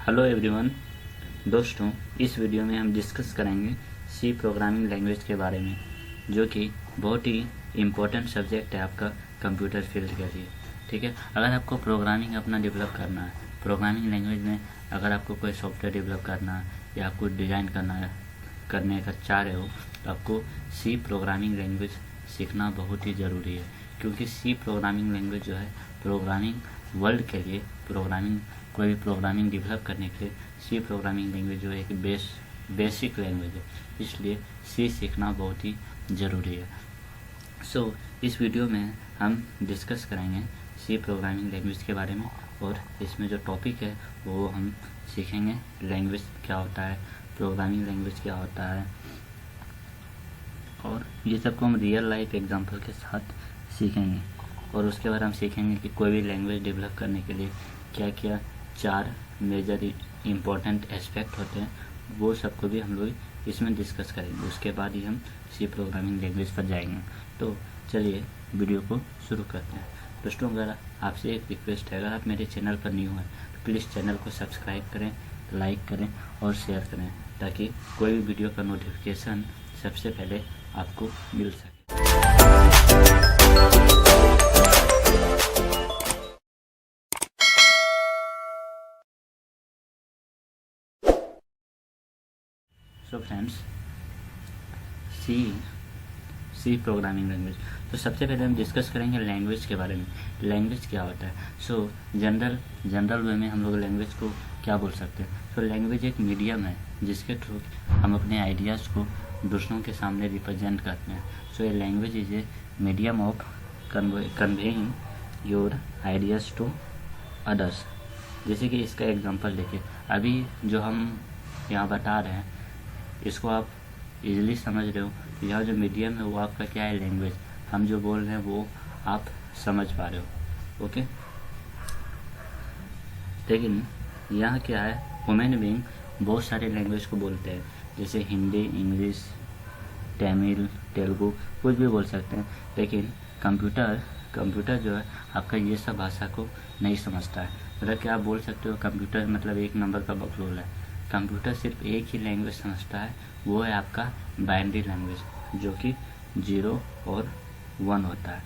Hello everyone. दोस्तों, इस video में हम डिस्कस करेंगे सी प्रोग्रामिंग लैंग्वेज के बारे में, जो कि बहुत ही इम्पोर्टेंट सब्जेक्ट है आपका कंप्यूटर फील्ड के लिए। ठीक है, अगर आपको प्रोग्रामिंग अपना डेवलप करना है, प्रोग्रामिंग लैंग्वेज में अगर आपको कोई सॉफ्टवेयर डेवलप करना है या आपको डिज़ाइन करने का चाह रहे हो, तो आपको सी प्रोग्रामिंग लैंग्वेज सीखना बहुत ही ज़रूरी है। क्योंकि सी प्रोग्रामिंग लैंग्वेज जो है प्रोग्रामिंग वर्ल्ड के लिए, कोई भी प्रोग्रामिंग डेवलप करने के लिए सी प्रोग्रामिंग लैंग्वेज जो है एक बेसिक लैंग्वेज है, इसलिए सी सीखना बहुत ही ज़रूरी है। इस वीडियो में हम डिस्कस करेंगे सी प्रोग्रामिंग लैंग्वेज के बारे में, और इसमें जो टॉपिक है वो हम सीखेंगे लैंग्वेज क्या होता है, प्रोग्रामिंग लैंग्वेज क्या होता है, और ये सबको हम रियल लाइफ एग्जांपल के साथ सीखेंगे। और उसके बाद हम सीखेंगे कि कोई भी लैंग्वेज डेवलप करने के लिए क्या क्या 4 मेजर इम्पोर्टेंट एस्पेक्ट होते हैं, वो सबको भी हम लोग इसमें डिस्कस करेंगे। उसके बाद ही हम सी प्रोग्रामिंग लैंग्वेज पर जाएंगे। तो चलिए वीडियो को शुरू करते हैं। दोस्तों, अगर आपसे एक रिक्वेस्ट है, अगर आप मेरे चैनल पर न्यू हैं तो प्लीज़ चैनल को सब्सक्राइब करें, लाइक करें और शेयर करें, ताकि कोई भी वीडियो का नोटिफिकेशन सबसे पहले आपको मिल सके। So friends, C programming language. तो सबसे पहले हम डिस्कस करेंगे लैंग्वेज के बारे में। लैंग्वेज क्या होता है? जनरल वे में हम लोग लैंग्वेज को क्या बोल सकते हैं? लैंग्वेज एक मीडियम है जिसके थ्रू हम अपने आइडियाज़ को दूसरों के सामने रिप्रेजेंट करते हैं। A language is a medium of conveying your ideas to others. जैसे कि इसका एग्जांपल देखिए, अभी जो हम यहाँ बता रहे हैं इसको आप इजीली समझ रहे हो। यहाँ जो मीडियम है वो आपका क्या है? लैंग्वेज। हम जो बोल रहे हैं वो आप समझ पा रहे हो, ओके। लेकिन यहाँ क्या है, ह्यूमन बीइंग बहुत सारे लैंग्वेज को बोलते हैं, जैसे हिंदी, इंग्लिश, तमिल, तेलुगु, कुछ भी बोल सकते हैं। लेकिन कंप्यूटर जो है आपका ये सब भाषा को नहीं समझता है। मतलब क्या आप बोल सकते हो कंप्यूटर मतलब एक नंबर का बकलोल है। कंप्यूटर सिर्फ एक ही लैंग्वेज समझता है, वो है आपका बाइनरी लैंग्वेज, जो कि 0 और 1 होता है।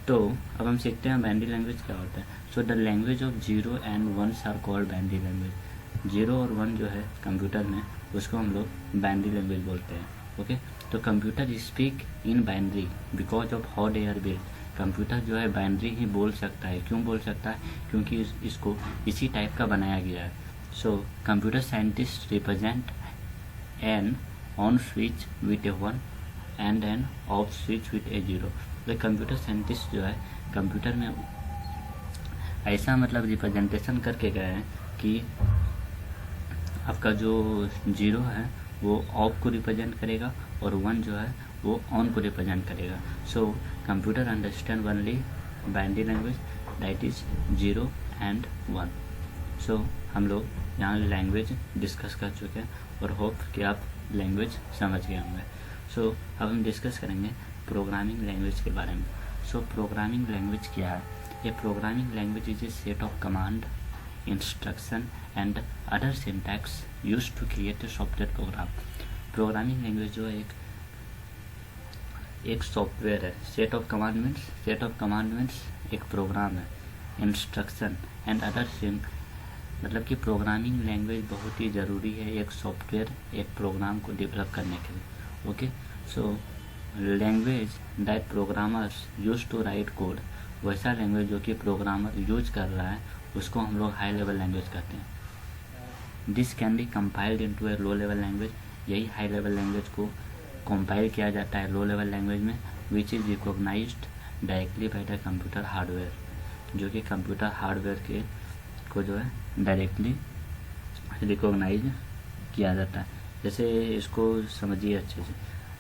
तो अब हम सीखते हैं बाइनरी लैंग्वेज क्या होता है। The language of 0 and 1 are called binary language. 0 और 1 जो है कंप्यूटर में, उसको हम लोग बाइनरी लैंग्वेज बोलते हैं, ओके। तो computer speak in binary because of how they are built. Computer जो है बाइनरी ही बोल सकता है। क्यों बोल सकता है? क्योंकि इसको इसी टाइप का बनाया गया है। Computer scientist represent an on switch with a 1 and an off switch with a 0। तो कंप्यूटर साइंटिस्ट जो है कंप्यूटर में ऐसा मतलब रिप्रेजेंटेशन करके गए हैं कि आपका जो 0 है वो ऑफ को रिप्रेजेंट करेगा और 1 जो है वो ऑन को रिप्रेजेंट करेगा। Computer understand only binary language that is 0 and 1। हम लोग यहाँ लैंग्वेज डिस्कस कर चुके हैं और होप कि आप लैंग्वेज समझ गए होंगे। अब हम डिस्कस करेंगे प्रोग्रामिंग लैंग्वेज के बारे में। प्रोग्रामिंग लैंग्वेज क्या है? ये programming language is a set of command, instruction and other syntax used to create a software program. Programming language जो है एक सॉफ्टवेयर है। सेट ऑफ कमांडमेंट्स एक प्रोग्राम है। इंस्ट्रक्शन एंड अदर मतलब कि प्रोग्रामिंग लैंग्वेज बहुत ही ज़रूरी है एक सॉफ्टवेयर, एक प्रोग्राम को डेवलप करने के लिए, okay. Language that programmers use to write code, वैसा लैंग्वेज जो कि प्रोग्रामर यूज कर रहा है उसको हम लोग हाई लेवल लैंग्वेज कहते हैं। This can be compiled into a low level language. यही हाई लेवल लैंग्वेज को कंपाइल किया जाता है लो लेवल लैंग्वेज में, which is recognised directly by the computer hardware, जो कि कंप्यूटर हार्डवेयर को जो है डायरेक्टली रिकॉग्नाइज किया जाता है। जैसे इसको समझिए अच्छे से।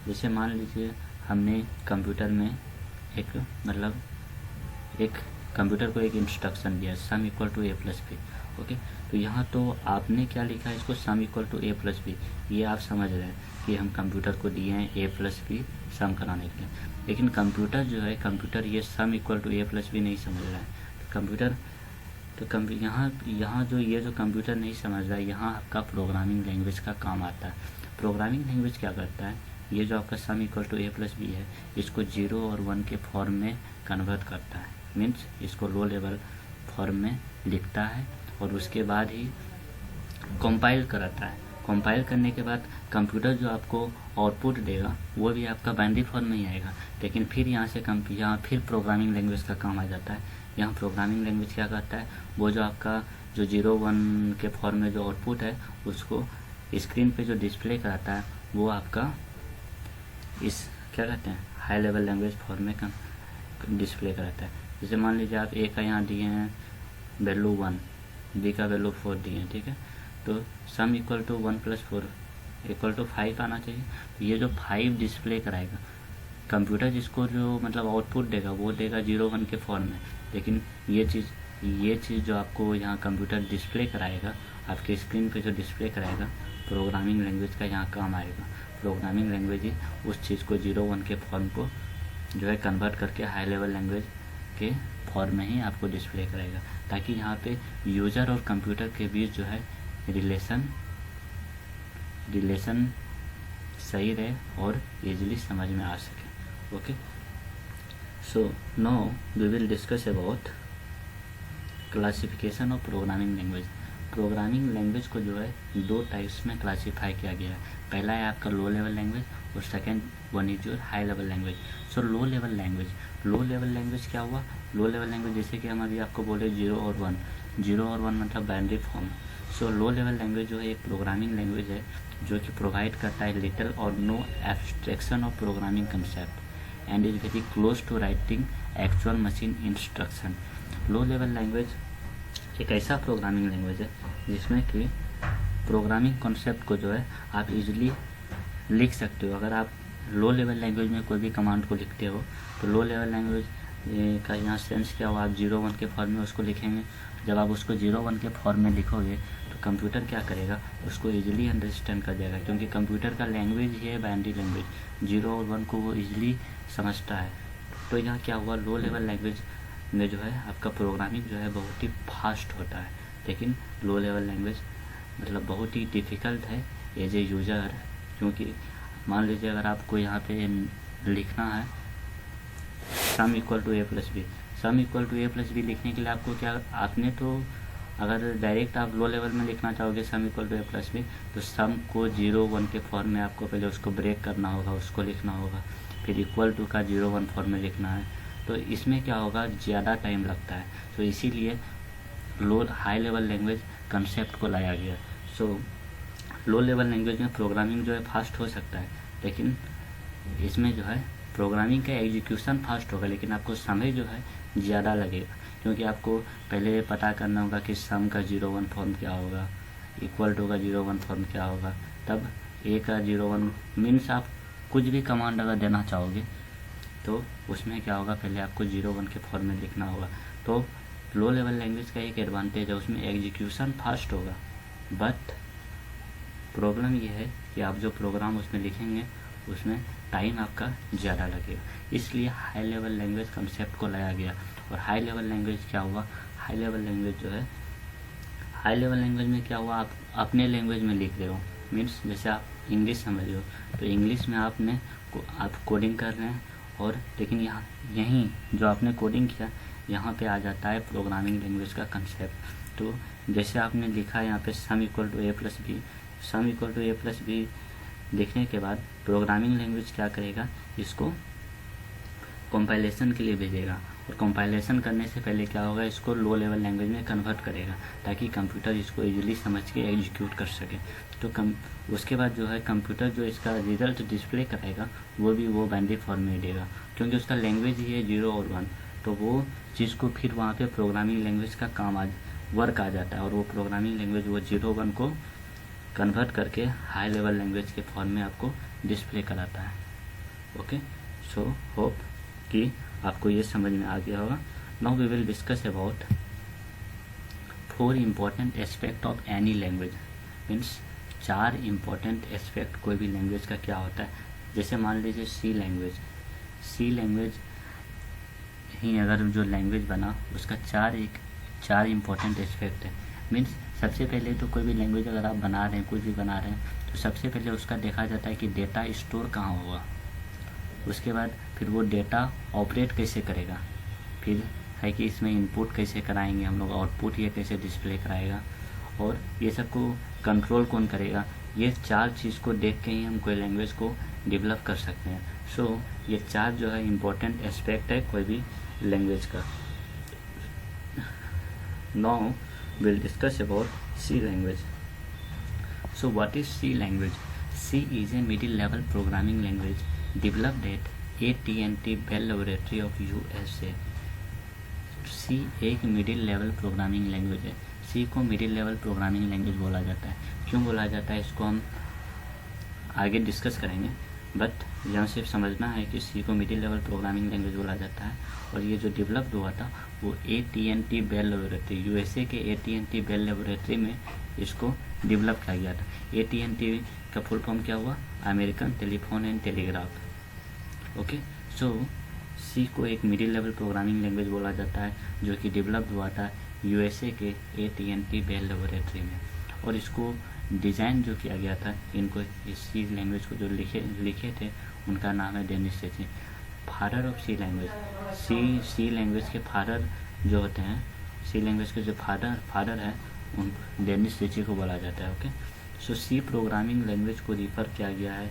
जैसे मान लीजिए हमने कंप्यूटर में एक कंप्यूटर को एक इंस्ट्रक्शन दिया, sum equal to a + b, okay. तो यहाँ तो आपने क्या लिखा है, इसको sum equal to a + b, ये आप समझ रहे हैं कि हम कंप्यूटर को दिए हैं a + b सम कराने के लिए। लेकिन कंप्यूटर जो है, कंप्यूटर ये sum equal to a + b नहीं समझ रहा है। कंप्यूटर तो यहाँ जो ये जो कंप्यूटर नहीं समझ रहा है, यहाँ आपका प्रोग्रामिंग लैंग्वेज का काम आता है। प्रोग्रामिंग लैंग्वेज क्या करता है, ये जो आपका sum equal to a plus b है, इसको 0 और 1 के फॉर्म में कन्वर्ट करता है, मीन्स इसको लो लेवल फॉर्म में लिखता है और उसके बाद ही कंपाइल कराता है। कंपाइल करने के बाद कंप्यूटर जो आपको आउटपुट देगा वो भी आपका बाइनरी फॉर्म में ही आएगा। लेकिन फिर यहाँ फिर प्रोग्रामिंग लैंग्वेज का काम आ जाता है। यहाँ प्रोग्रामिंग लैंग्वेज क्या करता है, वो जो आपका जो 0-1 के फॉर्म में जो आउटपुट है उसको स्क्रीन पे जो डिस्प्ले कराता है वो आपका इस क्या कहते हैं हाई लेवल लैंग्वेज फॉर्म में डिस्प्ले कराता है। जैसे मान लीजिए आप ए का यहाँ दिए हैं वैल्यू 1, बी का वैल्यू 4 दिए हैं, ठीक है। तो सम इक्वल टू 1 + 4 = 5 आना चाहिए। तो ये जो 5 डिस्प्ले कराएगा कंप्यूटर, जिसको जो मतलब आउटपुट देगा वो देगा 0-1 के फॉर्म में। लेकिन ये चीज़ जो आपको यहाँ कंप्यूटर डिस्प्ले कराएगा, आपके स्क्रीन पे जो डिस्प्ले कराएगा, प्रोग्रामिंग लैंग्वेज का यहाँ काम आएगा। प्रोग्रामिंग लैंग्वेज ही उस चीज़ को 0-1 के फॉर्म को जो है कन्वर्ट करके हाई लेवल लैंग्वेज के फॉर्म में ही आपको डिस्प्ले कराएगा, ताकि यहाँ पे यूज़र और कंप्यूटर के बीच जो है रिलेशन सही रहे और इजीली समझ में आ सके। Okay, so now we will discuss about classification of programming language. Programming language को जो है 2 टाइप्स में क्लासीफाई किया गया है। पहला है आपका लो लेवल लैंग्वेज और second one is your high level language. So low level language क्या हुआ, लो लेवल लैंग्वेज जैसे कि हम अभी आपको बोले 0 और 1 मतलब बाइनरी फॉर्म। सो लो लेवल लैंग्वेज जो है एक प्रोग्रामिंग लैंग्वेज है जो कि प्रोवाइड करता है लिटिल और no abstraction of programming concept and is very close to writing actual machine instruction. Low level language एक ऐसा प्रोग्रामिंग लैंग्वेज है जिसमें कि प्रोग्रामिंग कॉन्सेप्ट को जो है आप इजीली लिख सकते हो। अगर आप लो लेवल लैंग्वेज में कोई भी कमांड को लिखते हो तो लो लेवल लैंग्वेज का यहाँ सेंस क्या हुआ, आप 0-1 के फॉर्म में उसको लिखेंगे। जब आप उसको 0-1 के फॉर्म में लिखोगे तो कंप्यूटर क्या करेगा, उसको इजीली अंडरस्टैंड कर देगा, क्योंकि कंप्यूटर का लैंग्वेज ही है बाइनरी लैंग्वेज। 0 और 1 को वो इजीली समझता है। तो यहाँ क्या हुआ, लो लेवल लैंग्वेज में जो है आपका प्रोग्रामिंग जो है बहुत ही फास्ट होता है, लेकिन लो लेवल लैंग्वेज मतलब बहुत ही डिफ़िकल्ट है एज ए यूज़र। क्योंकि मान लीजिए अगर आपको यहाँ पे लिखना है sum equal to a plus b लिखने के लिए आपको क्या, आपने तो अगर डायरेक्ट आप लो लेवल में लिखना चाहोगे sum equal to a plus b, तो सम को 0-1 के फॉर्म में आपको पहले उसको ब्रेक करना होगा, उसको लिखना होगा, फिर इक्वल टू का 0-1 फॉर्म में लिखना है। तो इसमें क्या होगा, ज़्यादा टाइम लगता है। तो इसीलिए हाई लेवल लैंग्वेज कंसेप्ट को लाया गया। सो लो लेवल लैंग्वेज में प्रोग्रामिंग जो है फास्ट हो सकता है, लेकिन इसमें जो है प्रोग्रामिंग का एग्जीक्यूशन फास्ट होगा, लेकिन आपको समय जो है ज़्यादा लगेगा, क्योंकि आपको पहले पता करना होगा कि सम का 0-1 फॉर्म क्या होगा, इक्वल टू का 0-1 फॉर्म क्या होगा, तब ए का 0-1 मीन्स आप कुछ भी कमांड अगर देना चाहोगे तो उसमें क्या होगा, पहले आपको 0-1 के फॉर्म में लिखना होगा। तो लो लेवल लैंग्वेज का एक एडवांटेज है, उसमें एग्जीक्यूशन फास्ट होगा, बट प्रॉब्लम ये है कि आप जो प्रोग्राम उसमें लिखेंगे उसमें टाइम आपका ज़्यादा लगेगा। इसलिए हाई लेवल लैंग्वेज कंसेप्ट को लाया गया। और हाई लेवल लैंग्वेज क्या हुआ, हाई लेवल लैंग्वेज जो है, हाई लेवल लैंग्वेज में क्या हुआ, आप अपने लैंग्वेज में लिख रहे हो, मीन्स जैसे आप इंग्लिश समझ रहे हो तो इंग्लिश में आप कोडिंग कर रहे हैं, और लेकिन यहीं जो आपने कोडिंग किया यहाँ पे आ जाता है प्रोग्रामिंग लैंग्वेज का कंसेप्ट। तो जैसे आपने लिखा है यहाँ पे sum equal to a plus b लिखने के बाद प्रोग्रामिंग लैंग्वेज क्या करेगा, इसको कंपाइलेशन के लिए भेजेगा, और कंपाइलेशन करने से पहले क्या होगा, इसको लो लेवल लैंग्वेज में कन्वर्ट करेगा ताकि कंप्यूटर इसको इजीली समझ के एग्जीक्यूट कर सके। तो उसके बाद जो है कंप्यूटर जो इसका रिजल्ट डिस्प्ले कराएगा वो बाइनरी फॉर्म में देगा, क्योंकि उसका लैंग्वेज ही है 0 और 1। तो वो चीज़ को फिर वहाँ पे प्रोग्रामिंग लैंग्वेज का वर्क आ जाता है, और वो प्रोग्रामिंग लैंग्वेज वो 0-1 को कन्वर्ट करके हाई लेवल लैंग्वेज के फॉर्म में आपको डिस्प्ले कराता है। ओके, सो होप कि आपको ये समझ में आ गया होगा। Now we will discuss about 4 important aspect of any language. Means 4 important aspect कोई भी लैंग्वेज का क्या होता है। जैसे मान लीजिए सी लैंग्वेज ही अगर जो लैंग्वेज बना उसका 4 इंपॉर्टेंट एस्पेक्ट है। मीन्स सबसे पहले तो कोई भी लैंग्वेज अगर आप बना रहे हैं, कुछ भी बना रहे हैं, तो सबसे पहले उसका देखा जाता है कि डेटा स्टोर कहाँ होगा, उसके बाद फिर वो डेटा ऑपरेट कैसे करेगा, फिर है कि इसमें इनपुट कैसे कराएंगे हम लोग, आउटपुट ये कैसे डिस्प्ले कराएगा, और ये सबको कंट्रोल कौन करेगा। ये 4 चीज़ को देख के ही हम कोई लैंग्वेज को डेवलप कर सकते हैं। सो ये 4 जो है इम्पोर्टेंट एस्पेक्ट है कोई भी लैंग्वेज का। Now we'll discuss about C language. So what is C language? C is a middle level programming language developed at AT&T Bell Laboratory of USA. C एक मिडिल लेवल प्रोग्रामिंग लैंग्वेज है। C को middle level programming language बोला जाता है। क्यों बोला जाता है इसको हम आगे डिस्कस करेंगे, बट यहाँ सिर्फ समझना है कि C को मिडिल लेवल प्रोग्रामिंग लैंग्वेज बोला जाता है। और ये जो डेवलप्ड हुआ था वो AT&T बेल लेबोरेटरी, यूएसए के AT&T बेल लेबोरेटरी में इसको डेवलप किया गया था। AT&T का फुल फॉर्म क्या हुआ? American telephone and telegraph. Okay, so C को एक मिडिल लेवल प्रोग्रामिंग लैंग्वेज बोला जाता है जो कि डेवलप्ड हुआ था यूएसए के AT&T बेल लेबोरेटरी में। और इसको डिज़ाइन जो किया गया था, इनको इस C लैंग्वेज को जो लिखे थे उनका नाम है Dennis Ritchie, father of C language. C language के फादर जो होते हैं, C लैंग्वेज के जो फादर है उन डेनिस रीची को बोला जाता है। ओके, सो C प्रोग्रामिंग लैंग्वेज को रिफ़र किया गया है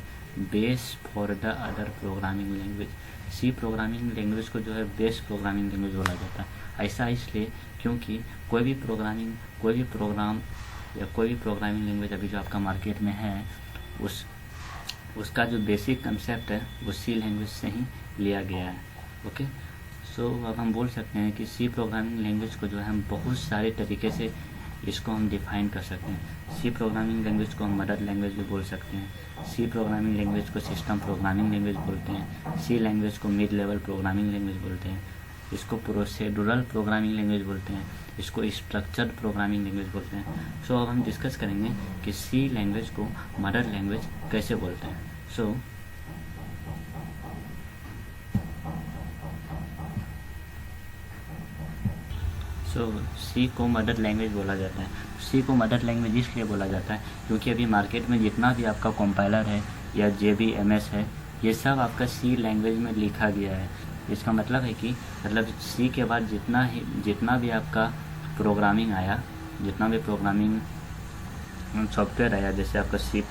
base for the other programming language. C programming language को जो है बेस्ट प्रोग्रामिंग लैंग्वेज बोला जाता है। ऐसा इसलिए क्योंकि कोई भी प्रोग्राम या कोई भी प्रोग्रामिंग लैंग्वेज अभी जो आपका मार्केट में है उसका जो बेसिक कंसेप्ट है वो C लैंग्वेज से ही लिया गया है। ओके, सो अब हम बोल सकते हैं कि C प्रोग्रामिंग लैंग्वेज को जो है हम बहुत सारे तरीके से इसको हम डिफाइन कर सकते हैं। C प्रोग्रामिंग लैंग्वेज को हम मदर लैंग्वेज भी बोल सकते हैं। C प्रोग्रामिंग लैंग्वेज को सिस्टम प्रोग्रामिंग लैंग्वेज बोलते हैं। C लैंग्वेज को मिड लेवल प्रोग्रामिंग लैंग्वेज बोलते हैं। इसको प्रोसेडुरल प्रोग्रामिंग लैंग्वेज बोलते हैं। इसको स्ट्रक्चर्ड प्रोग्रामिंग लैंग्वेज बोलते हैं। सो अब हम डिस्कस करेंगे कि C लैंग्वेज को मदर लैंग्वेज कैसे बोलते हैं। सो C को मदर लैंग्वेज बोला जाता है। C को मदर लैंग्वेज इसलिए बोला जाता है क्योंकि अभी मार्केट में जितना भी आपका कंपाइलर है या JVMS है, ये सब आपका C लैंग्वेज में लिखा गया है। इसका मतलब है कि C के बाद जितना भी आपका प्रोग्रामिंग आया, जितना भी प्रोग्रामिंग सॉफ्टवेयर आया, जैसे आपका C++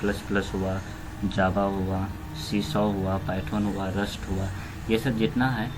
हुआ, जावा हुआ, C# हुआ, पाइथन हुआ, रस्ट हुआ, ये सब जितना है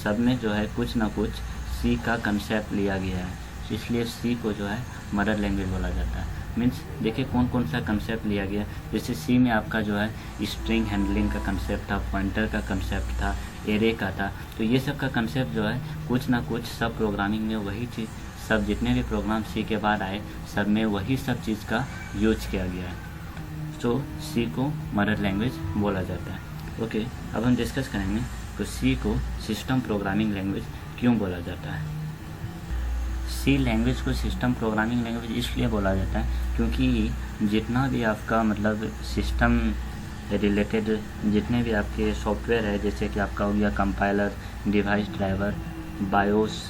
सब में जो है कुछ ना कुछ C का कंसेप्ट लिया गया है। इसलिए C को जो है मदर लैंग्वेज बोला जाता है। मीन्स देखिए कौन सा कंसेप्ट लिया गया। जैसे C में आपका जो है स्ट्रिंग हैंडलिंग का कंसेप्ट था, पॉइंटर का कंसेप्ट था, एरे का था। तो ये सब का कंसेप्ट जो है कुछ ना कुछ सब प्रोग्रामिंग में वही चीज़, सब जितने भी प्रोग्राम C के बाद आए सब में वही सब चीज़ का यूज किया गया है। तो C को मदर लैंग्वेज बोला जाता है। ओके, अब हम डिस्कस करेंगे तो C को सिस्टम प्रोग्रामिंग लैंग्वेज क्यों बोला जाता है। C लैंग्वेज को सिस्टम प्रोग्रामिंग लैंग्वेज इसलिए बोला जाता है क्योंकि जितना भी आपका मतलब सिस्टम रिलेटेड जितने भी आपके सॉफ्टवेयर है, जैसे कि आपका हो गया compiler, device driver, BIOS,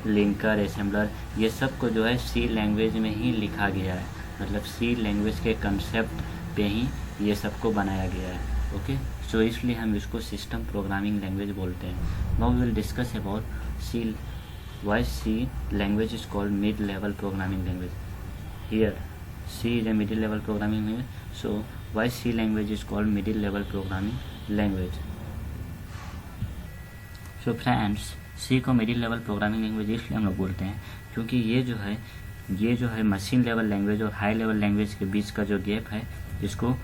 linker, assembler, ये सब को जो है C लैंग्वेज में ही लिखा गया है। मतलब C लैंग्वेज के कंसेप्ट पे ही ये सब को बनाया गया है। ओके, सो इसलिए हम इसको सिस्टम प्रोग्रामिंग लैंग्वेज बोलते हैं। Now we will discuss about C. Why C language is called mid-level programming language? Here, C is a middle-level programming language. So, why C language is called middle-level programming language? So friends, C को middle-level programming language इसलिए हम लोग बोलते हैं क्योंकि ये जो है मशीन लेवल लैंग्वेज और हाई लेवल लैंग्वेज के बीच का जो गैप है इसको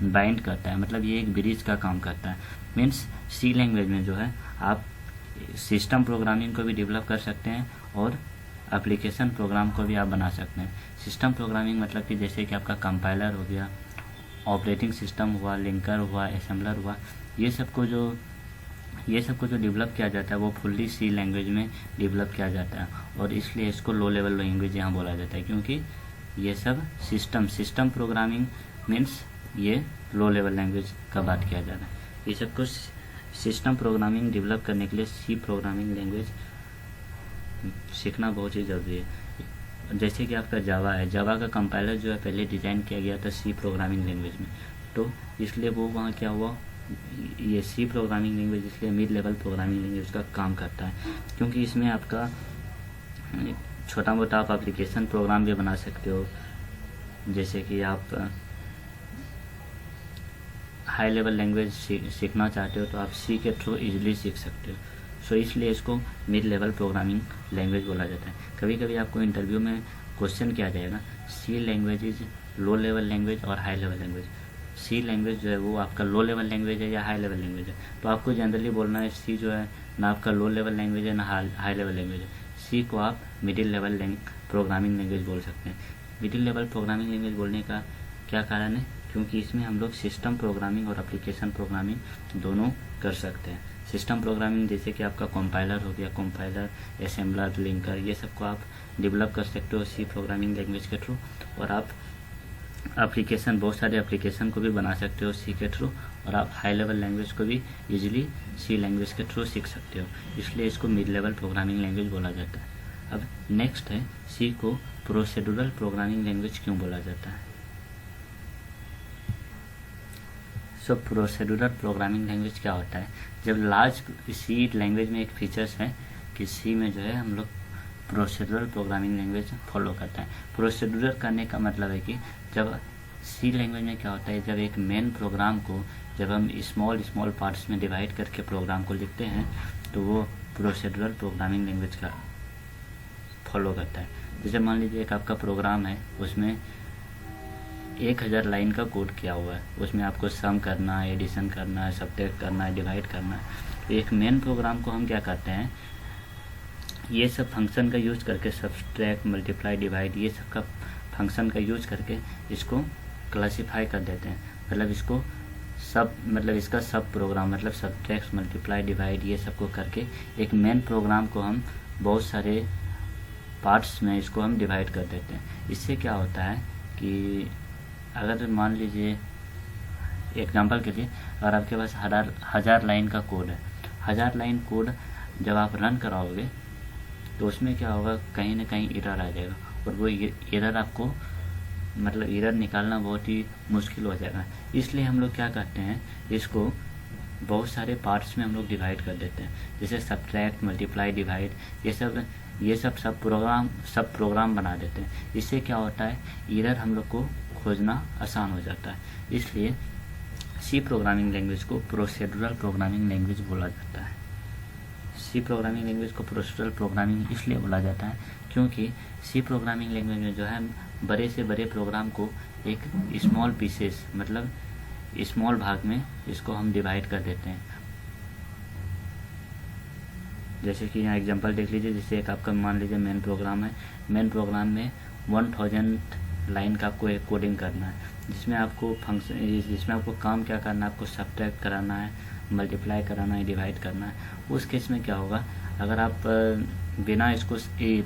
बाइंड करता है। मतलब ये एक ब्रिज का काम करता है। मीन्स C लैंग्वेज में जो है आप सिस्टम प्रोग्रामिंग को भी डेवलप कर सकते हैं और एप्लीकेशन प्रोग्राम को भी आप बना सकते हैं। सिस्टम प्रोग्रामिंग मतलब कि जैसे कि आपका कंपाइलर हो गया, ऑपरेटिंग सिस्टम हुआ, लिंकर हुआ, असेंबलर हुआ, ये सब को जो डेवलप किया जाता है वो फुल्ली C लैंग्वेज में डेवलप किया जाता है। और इसलिए इसको लो लेवल लैंग्वेज यहाँ बोला जाता है क्योंकि ये सब सिस्टम प्रोग्रामिंग मीन्स ये लो लेवल लैंग्वेज का बात किया जा रहा है। ये सब कुछ सिस्टम प्रोग्रामिंग डेवलप करने के लिए C प्रोग्रामिंग लैंग्वेज सीखना बहुत ही ज़रूरी है। जैसे कि आपका जावा है, जावा का कंपाइलर जो है पहले डिज़ाइन किया गया था सी प्रोग्रामिंग लैंग्वेज में, तो इसलिए वो वहाँ क्या हुआ, ये सी प्रोग्रामिंग लैंग्वेज इसलिए मिड लेवल प्रोग्रामिंग लैंग्वेज का काम करता है, क्योंकि इसमें आपका छोटा मोटा आप एप्लीकेशन प्रोग्राम भी बना सकते हो। जैसे कि आप हाई लेवल लैंग्वेज सीखना चाहते हो तो आप सी के थ्रू इजीली सीख सकते हो। सो इसलिए इसको मिड लेवल प्रोग्रामिंग लैंग्वेज बोला जाता है। कभी कभी आपको इंटरव्यू में क्वेश्चन किया जाएगा C language is low level language और high level language. C language जो है वो आपका लो लेवल लैंग्वेज है या हाई लेवल लैंग्वेज है, तो आपको जनरली बोलना है सी जो है ना आपका लो लेवल लैंग्वेज है ना हाई लेवल लैंग्वेज है। सी को आप मिडिल लेवल प्रोग्रामिंग लैंग्वेज बोल सकते हैं। मिडिल लेवल प्रोग्रामिंग लैंग्वेज बोलने का क्या कारण है, क्योंकि इसमें हम लोग सिस्टम प्रोग्रामिंग और एप्लीकेशन प्रोग्रामिंग दोनों कर सकते हैं। सिस्टम प्रोग्रामिंग जैसे कि आपका कंपाइलर हो गया, कंपाइलर, असेंबलर, लिंकर, ये सब को आप डेवलप कर सकते हो सी प्रोग्रामिंग लैंग्वेज के थ्रू, और आप एप्लीकेशन, बहुत सारे एप्लीकेशन को भी बना सकते हो सी के थ्रू, और आप हाई लेवल लैंग्वेज को भी इजीली सी लैंग्वेज के थ्रू सीख सकते हो। इसलिए इसको मिड लेवल प्रोग्रामिंग लैंग्वेज बोला जाता है। अब नेक्स्ट है सी को प्रोसीड्यूरल प्रोग्रामिंग लैंग्वेज क्यों बोला जाता है। सो प्रोसीड्यूरल प्रोग्रामिंग लैंग्वेज क्या होता है, जब लार्ज सी लैंग्वेज में एक फीचर्स है कि सी में जो है हम लोग प्रोसीड्यूरल प्रोग्रामिंग लैंग्वेज फॉलो करता है। प्रोसीड्यूरल करने का मतलब है कि जब सी लैंग्वेज में क्या होता है, जब एक मेन प्रोग्राम को जब हम स्मॉल पार्ट्स में डिवाइड करके प्रोग्राम को लिखते हैं तो वो प्रोसीड्यूरल प्रोग्रामिंग लैंग्वेज का फॉलो करता है। जैसे मान लीजिए एक आपका प्रोग्राम है, उसमें 1000 लाइन का कोड किया हुआ है, उसमें आपको सम करना है, एडिशन करना है, सब्ट्रैक्ट करना है, डिवाइड करना है। तो एक मेन प्रोग्राम को हम क्या करते हैं, ये सब फंक्शन का यूज करके, सब्ट्रैक्ट, मल्टीप्लाई, डिवाइड, ये सब का फंक्शन का यूज करके इसको क्लासीफाई कर देते हैं। मतलब इसको इसका सब प्रोग्राम, मतलब सब्ट्रैक्ट, मल्टीप्लाई, डिवाइड, ये सब को करके एक मेन प्रोग्राम को हम बहुत सारे पार्ट्स में इसको हम डिवाइड कर देते हैं। इससे क्या होता है कि अगर मान लीजिए एग्जांपल के लिए, अगर आपके पास 1000 लाइन का कोड है, 1000 लाइन कोड जब आप रन कराओगे तो उसमें क्या होगा, कहीं ना कहीं एरर आ जाएगा, और वो एरर आपको मतलब एरर निकालना बहुत ही मुश्किल हो जाएगा। इसलिए हम लोग क्या करते हैं, इसको बहुत सारे पार्ट्स में हम लोग डिवाइड कर देते हैं। जैसे सब्ट्रैक्ट, मल्टीप्लाई, डिवाइड, ये सब प्रोग्राम बना देते हैं। इससे क्या होता है, एरर हम लोग को खोजना आसान हो जाता है। इसलिए सी प्रोग्रामिंग लैंग्वेज को प्रोसीड्यूरल प्रोग्रामिंग लैंग्वेज बोला जाता है। सी प्रोग्रामिंग लैंग्वेज को प्रोसीड्यूरल प्रोग्रामिंग इसलिए बोला जाता है क्योंकि सी प्रोग्रामिंग लैंग्वेज में जो है बड़े से बड़े प्रोग्राम को एक स्मॉल पीसेस, मतलब स्मॉल भाग में इसको हम डिवाइड कर देते हैं। जैसे कि यहाँ एग्जांपल देख लीजिए, जैसे एक आपका मान लीजिए मेन प्रोग्राम है, मेन प्रोग्राम में 1000 लाइन का आपको एक कोडिंग करना है, जिसमें आपको काम क्या करना है, आपको सब्ट्रैक्ट कराना है, मल्टीप्लाई कराना है, डिवाइड करना है। उस केस में क्या होगा, अगर आप बिना इसको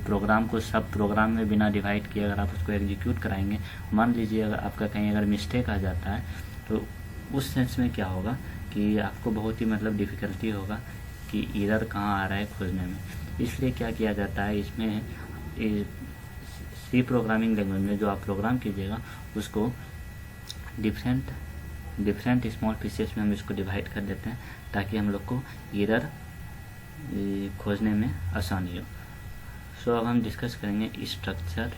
प्रोग्राम को सब प्रोग्राम में बिना डिवाइड किए अगर आप उसको एग्जीक्यूट कराएंगे, मान लीजिए अगर आपका कहीं अगर मिस्टेक आ जाता है तो उस सेंस में क्या होगा कि आपको बहुत ही मतलब डिफ़िकल्टी होगा कि एरर कहाँ आ रहा है खोजने में। इसलिए क्या किया जाता है, इसमें सी प्रोग्रामिंग लैंग्वेज में जो आप प्रोग्राम कीजिएगा उसको डिफरेंट स्मॉल पीसेस में हम इसको डिवाइड कर देते हैं ताकि हम लोग को एरर खोजने में आसानी हो। सो अब हम डिस्कस करेंगे structure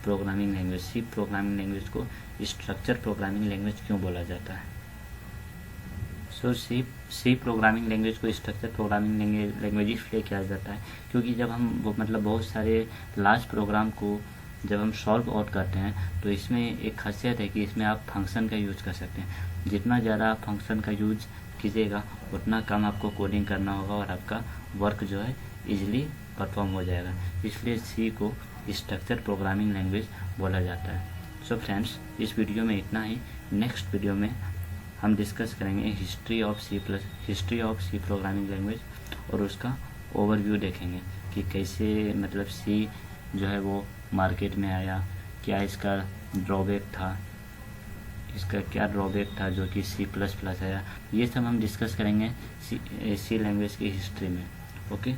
programming language. C programming language को स्ट्रक्चर प्रोग्रामिंग लैंग्वेज क्यों बोला जाता है। सो सी प्रोग्रामिंग लैंग्वेज को स्ट्रक्चर प्रोग्रामिंग लैंग्वेज इसलिए किया जाता है क्योंकि जब हम बहुत सारे लार्ज प्रोग्राम को जब हम सॉल्व आउट करते हैं तो इसमें एक खासियत है कि इसमें आप फंक्शन का यूज कर सकते हैं। जितना ज़्यादा आप फंक्शन का यूज कीजिएगा उतना कम आपको कोडिंग करना होगा और आपका वर्क जो है इजीली परफॉर्म हो जाएगा। इसलिए सी को स्ट्रक्चर प्रोग्रामिंग लैंग्वेज बोला जाता है। सो फ्रेंड्स, इस वीडियो में इतना ही। नेक्स्ट वीडियो में हम डिस्कस करेंगे history of C programming language और उसका ओवरव्यू देखेंगे कि कैसे मतलब सी जो है वो मार्केट में आया, क्या इसका ड्रॉबैक था, जो कि C++ आया। ये सब हम डिस्कस करेंगे सी लैंग्वेज की हिस्ट्री में। ओके,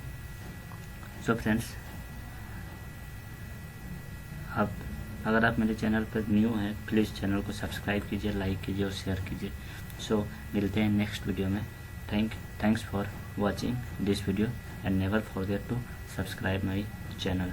सो फ्रेंड्स, आप अगर आप मेरे चैनल पर न्यू हैं प्लीज़ चैनल को सब्सक्राइब कीजिए, लाइक कीजिए और शेयर कीजिए। सो मिलते हैं नेक्स्ट वीडियो में। Thanks for watching this video and never forget to subscribe my channel.